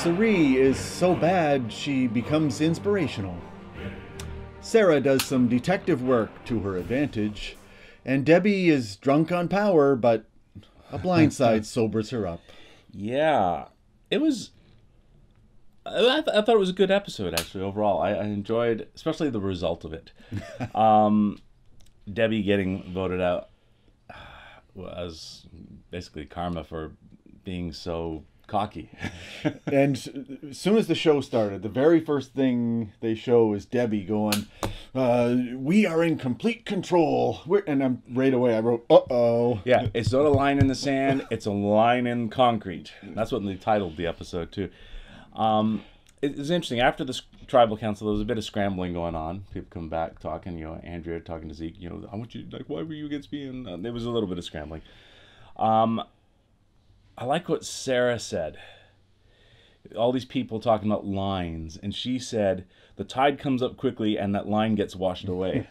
Cerie is so bad she becomes inspirational. Sarah does some detective work to her advantage, and Debbie is drunk on power, but a blindside sobers her up. Yeah, it was. I thought it was a good episode actually. Overall, I enjoyed, especially the result of it. Debbie getting voted out was basically karma for being so cocky. And as soon as the show started, the very first thing they show is Debbie going, "We are in complete control." And right away I wrote, "Uh-oh." Yeah, it's not a line in the sand; it's a line in concrete. That's what they titled the episode too. It was interesting. After the tribal council, there was a bit of scrambling going on. People come back talking. Andrea talking to Zeke. I want you, like, why were you against me? And there was a little bit of scrambling. I like what Sarah said. All these people talking about lines, and she said the tide comes up quickly and that line gets washed away.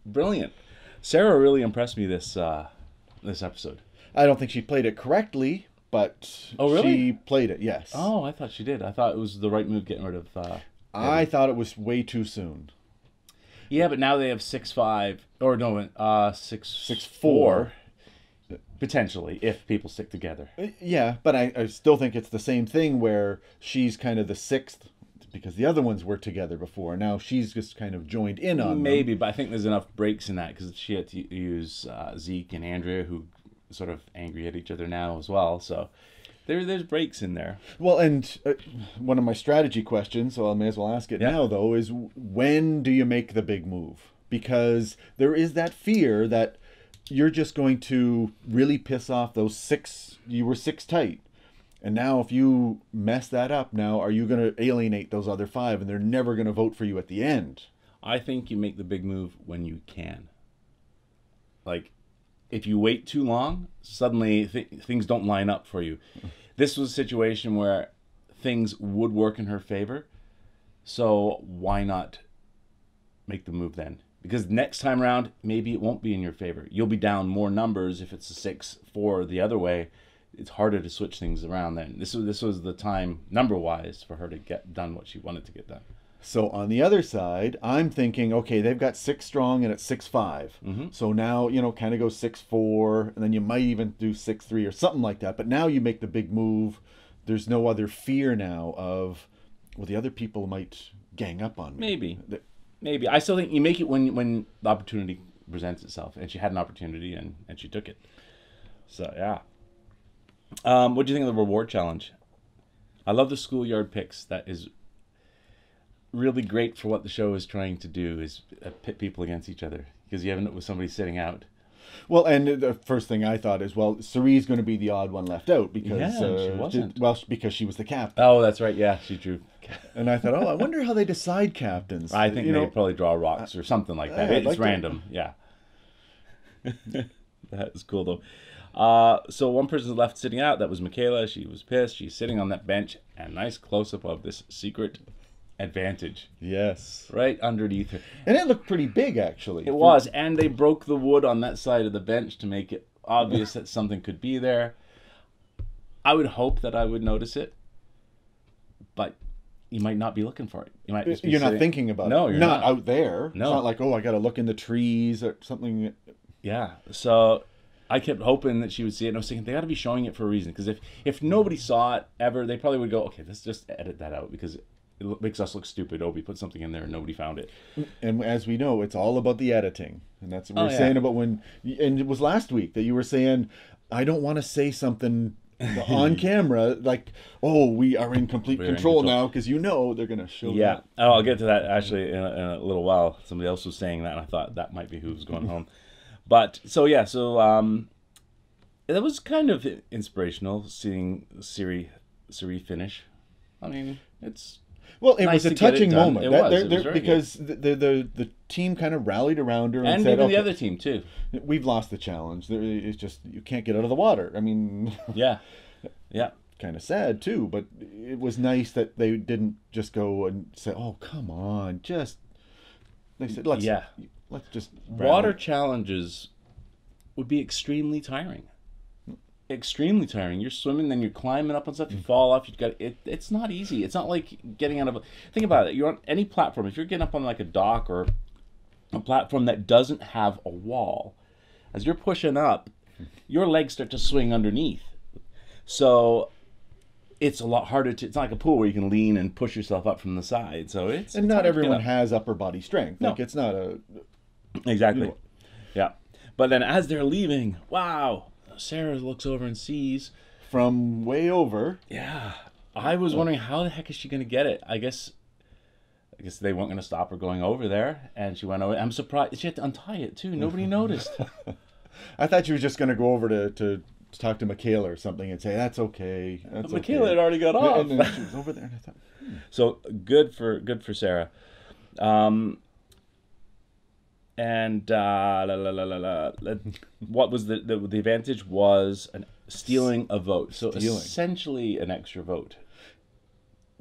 Brilliant. Sarah really impressed me this episode. I don't think she played it correctly, but Oh, really? she played it, yes. Oh, I thought she did. I thought it was the right move getting rid of. I thought it was way too soon. Yeah, but now they have 6-5 or no, 6-4 potentially if people stick together. Yeah, but I still think it's the same thing where she's kind of the sixth because the other ones were together before. Now she's just kind of joined in on Maybe, them. but I think there's enough breaks in that because she had to use Zeke and Andrea, who sort of angry at each other now as well. So there's breaks in there. Well, and one of my strategy questions, so I may as well ask it now, though, is when do you make the big move? Because there is that fear that you're just going to really piss off those six. You were six tight. And now if you mess that up, now are you going to alienate those other five and they're never going to vote for you at the end? I think you make the big move when you can. Like, if you wait too long, suddenly things don't line up for you. This was a situation where things would work in her favor. So why not make the move then? Because next time around, maybe it won't be in your favor. You'll be down more numbers if it's a 6-4 the other way. It's harder to switch things around then. This was the time, number-wise, for her to get done what she wanted to get done. So on the other side, I'm thinking, okay, they've got 6 strong and it's 6-5. Mm-hmm. So now, kind of go 6-4, and then you might even do 6-3 or something like that. But now you make the big move. There's no other fear now of, well, the other people might gang up on me. Maybe. I still think you make it when the opportunity presents itself. And she had an opportunity and she took it. So, yeah. What do you think of the reward challenge? I love the schoolyard picks. That is really great for what the show is trying to do, is pit people against each other, because you have it with somebody sitting out. Well, and the first thing I thought is, well, Cerie's going to be the odd one left out because she wasn't. because she was the captain. Oh, that's right. Yeah, she drew. And I thought, I wonder how they decide captains. I think they probably draw rocks or something like that. It's like random. Yeah. That is cool though. So one person left sitting out. That was Michaela. She was pissed. She's sitting on that bench, and nice close up of this secret advantage. Yes. Right underneath her. And it looked pretty big, actually. It was. And they broke the wood on that side of the bench to make it obvious that something could be there. I would hope that I would notice it. But you might not be looking for it. You might just be not thinking about it. No, you're not out there. No. It's not like, I got to look in the trees or something. Yeah. So I kept hoping that she would see it. And I was thinking, they got to be showing it for a reason. Because if nobody saw it ever, they probably would go, okay, let's just edit that out because it makes us look stupid. Oh, we put something in there and nobody found it. And as we know, it's all about the editing. And that's what we were saying about and it was last week that you were saying, I don't want to say something on camera like, we are in complete control now, because they're going to show that. Oh, I'll get to that actually in a little while. Somebody else was saying that, and I thought that might be who was going home. But, so that was kind of inspirational, seeing Siri finish. I mean, it's... Well, it was a touching moment. It was because the team kind of rallied around her and said, even the other team too. We've lost the challenge. It's just you can't get out of the water. I mean, yeah. Kind of sad too, but it was nice that they didn't just go and say, "Oh, come on," they said, "Let's just." Water challenges would be extremely tiring. extremely tiring. You're swimming, then you're climbing up on stuff. You fall off. You got it. It's not easy. It's not like getting out of. Think about it. You're on any platform. If you're getting up on like a dock or a platform that doesn't have a wall, as you're pushing up, your legs start to swing underneath. So it's a lot harder to. It's not like a pool where you can lean and push yourself up from the side. So it's and not everyone has upper body strength. No. Like it's not a exactly. Yeah, but then as they're leaving, wow, Sarah looks over and sees from way over. Yeah, I was wondering how the heck is she going to get it. I guess they weren't going to stop her going over there, and she went over. I'm surprised she had to untie it too. Nobody noticed. I thought she was just going to go over to talk to Michaela or something and say that's okay. That's Michaela okay. had already got off. And then she was over there, and I thought, So good for Sarah. And what was the advantage was stealing a vote. So essentially an extra vote.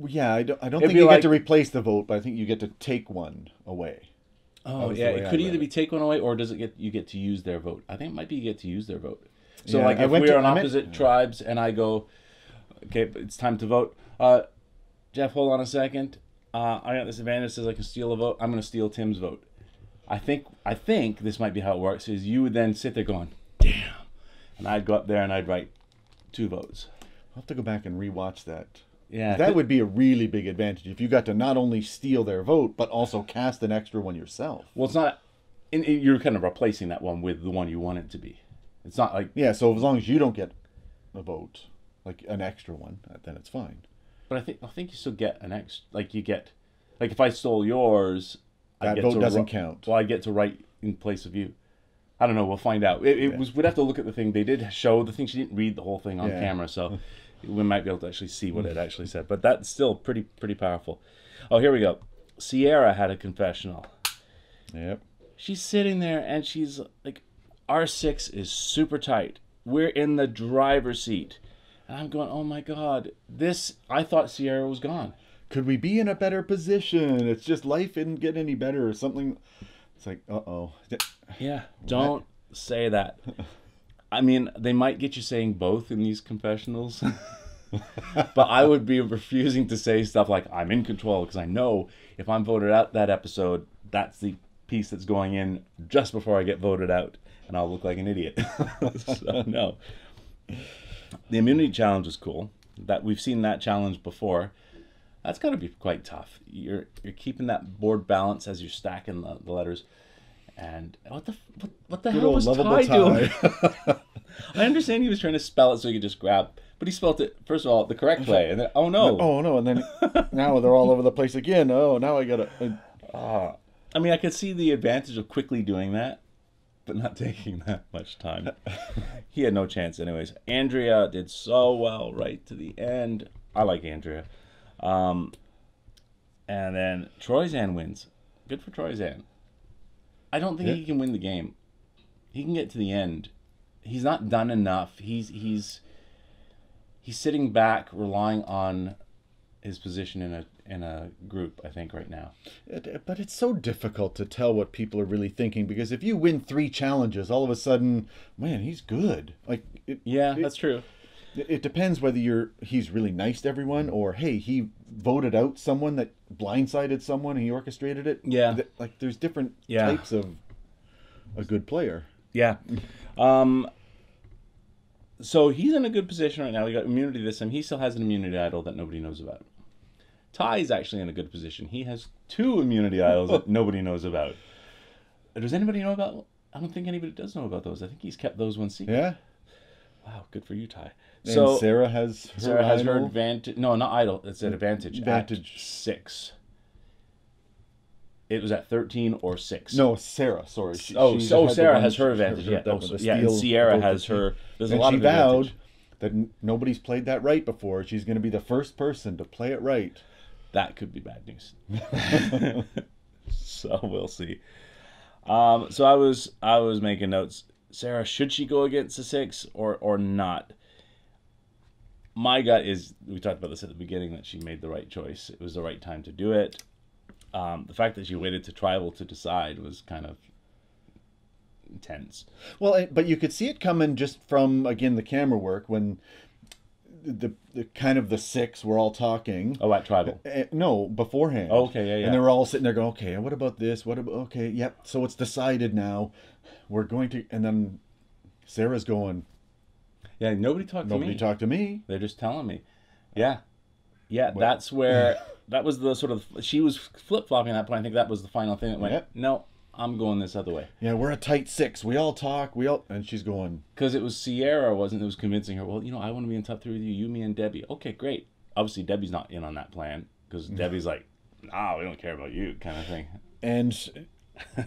Yeah, I don't think you get to replace the vote, but I think you get to take one away. Oh yeah, it could either be take one away or does it you get to use their vote? I think it might be you get to use their vote. So like if we're on opposite tribes and I go, okay, it's time to vote. Jeff, hold on a second. I got this advantage says I can steal a vote. I'm going to steal Tim's vote. I think this might be how it works. Is you would then sit there going, damn, and I'd go up there and I'd write 2 votes. I'll have to go back and rewatch that. Yeah, that would be a really big advantage if you got to not only steal their vote but also cast an extra one yourself. Well, it's not. You're kind of replacing that one with the one you want it to be. It's not like So as long as you don't get a vote, like an extra one, then it's fine. But I think you still get an extra. Like you get, like if I stole yours. That vote doesn't count. Well, I get to write in place of you. I don't know. We'll find out. We'd have to look at the thing. They did show the thing. She didn't read the whole thing on camera, so we might be able to actually see what it actually said. But that's still pretty powerful. Oh, here we go. Sierra had a confessional. Yep. She's sitting there and she's like, R6 is super tight. We're in the driver's seat. And I'm going, oh my God. I thought Sierra was gone. Could we be in a better position? It's just life didn't get any better or something. It's like, uh-oh. Yeah, don't say that. I mean, they might get you saying both in these confessionals. But I would be refusing to say stuff like, I'm in control, because I know if I'm voted out that episode, that's the piece that's going in just before I get voted out, and I'll look like an idiot. So, no. The immunity challenge was cool. That we've seen that challenge before. That's got to be quite tough. You're keeping that board balance as you're stacking the letters. And what the hell was Ty doing? I understand he was trying to spell it so he could just grab, but he spelled it first of all the correct way, and then oh no, and then now they're all over the place again. Oh, now I gotta. I mean, I could see the advantage of quickly doing that, but not taking that much time. He had no chance, anyways. Andrea did so well right to the end. I like Andrea. And then Troyzan wins. Good for Troyzan. I don't think he can win the game. He can get to the end. He's not done enough. He's sitting back, relying on his position in a group, I think, right now. But it's so difficult to tell what people are really thinking, because if you win 3 challenges, all of a sudden, man, he's good. That's true. It depends whether he's really nice to everyone, or hey, he voted out someone that blindsided someone and he orchestrated it. Yeah. There's different types of a good player. Yeah. So he's in a good position right now. He got immunity this time. He still has an immunity idol that nobody knows about. Ty's actually in a good position. He has 2 immunity idols that nobody knows about. Does anybody know about? I don't think anybody does know about those. I think he's kept those one secret. Yeah. Wow, good for you, Ty. And Sarah has her advantage. No, not idol. It's an advantage. Advantage at 6. It was at 13 or 6. No, Sarah. Sorry. Sarah has her advantage. And Sierra has her. There's a lot of advantage. She vowed that nobody's played that right before. She's going to be the first person to play it right. That could be bad news. So we'll see. So I was making notes. Sarah, should she go against the 6 or not? My gut is, we talked about this at the beginning, that she made the right choice. It was the right time to do it. The fact that she waited to tribal to decide was kind of tense. Well, but you could see it coming just from, again, the camera work when the kind of the six were all talking. Oh, at Tribal. No, beforehand. Oh, okay, yeah. And they were all sitting there going, okay, what about this? What about, okay, yep. So it's decided now. We're going to, and then Sarah's going, Yeah, nobody talked to me. nobody talked to me. They're just telling me. Yeah. Yeah, that's where, that was the sort of, she was flip-flopping at that point. I think that was the final thing that went, Yep. no, I'm going this other way. Yeah, we're a tight six. We all talk. And she's going. Because it was Sierra, wasn't it, was convincing her, well, I want to be in top three with you, me and Debbie. Okay, great. Obviously, Debbie's not in on that plan, because Debbie's like, nah, we don't care about you, kind of thing. And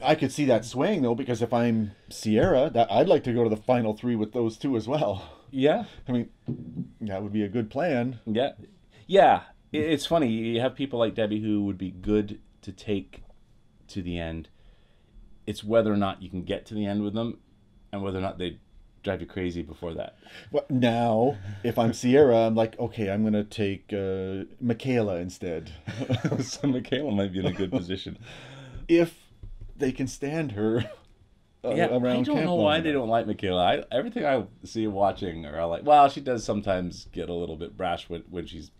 I could see that swaying, though, because if I'm Sierra, I'd like to go to the final three with those two as well. Yeah. I mean, that would be a good plan. Yeah. Yeah. It's funny. You have people like Debbie who would be good to take to the end. It's whether or not you can get to the end with them and whether or not they drive you crazy before that. Well, now, if I'm Sierra, I'm like, okay, I'm going to take Michaela instead. So Michaela might be in a good position. If they can stand her Yeah, around I don't camp know long why enough. they don't like Michaela. Everything I see watching her, I like, well, she does sometimes get a little bit brash when she's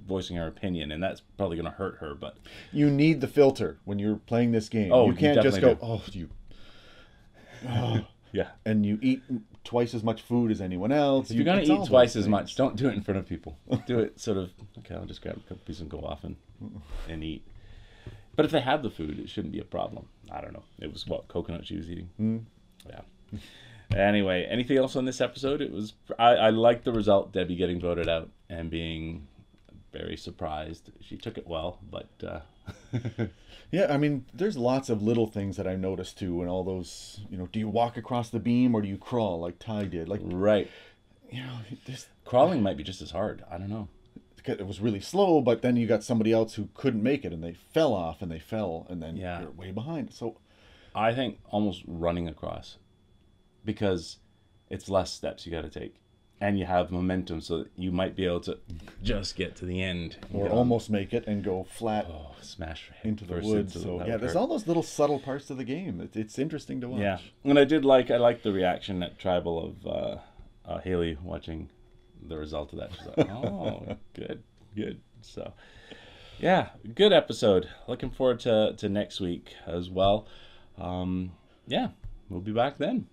voicing her opinion, and that's probably going to hurt her, but... You need the filter when you're playing this game. Oh, you can't just definitely go, do. Yeah. and you eat twice as much food as anyone else. If you're going it's to all eat twice those as much, things. don't do it in front of people. Do it sort of, okay, I'll just grab a couple pieces and go off and eat. But if they have the food, it shouldn't be a problem. I don't know. It was, what, coconut she was eating? Yeah. Anyway, anything else on this episode? It was, I liked the result, Debbie getting voted out and being very surprised. She took it well, but... Yeah, I mean, there's lots of little things that I noticed too, and all those, do you walk across the beam or do you crawl like Ty did? Like, Right. this Crawling might be just as hard. I don't know. it was really slow, but then you got somebody else who couldn't make it, and they fell off, and then Yeah. you're way behind. So I think almost running across, because it's less steps you got to take. And you have momentum, so that you might be able to just get to the end. or almost make it and go flat Smash into the first woods. into So that yeah, would there's hurt. all those little subtle parts to the game. It's interesting to watch. Yeah, and I liked the reaction at Tribal of Haley watching the result of that. She's like, oh, good. So, yeah, good episode. Looking forward to next week as well. Yeah, we'll be back then.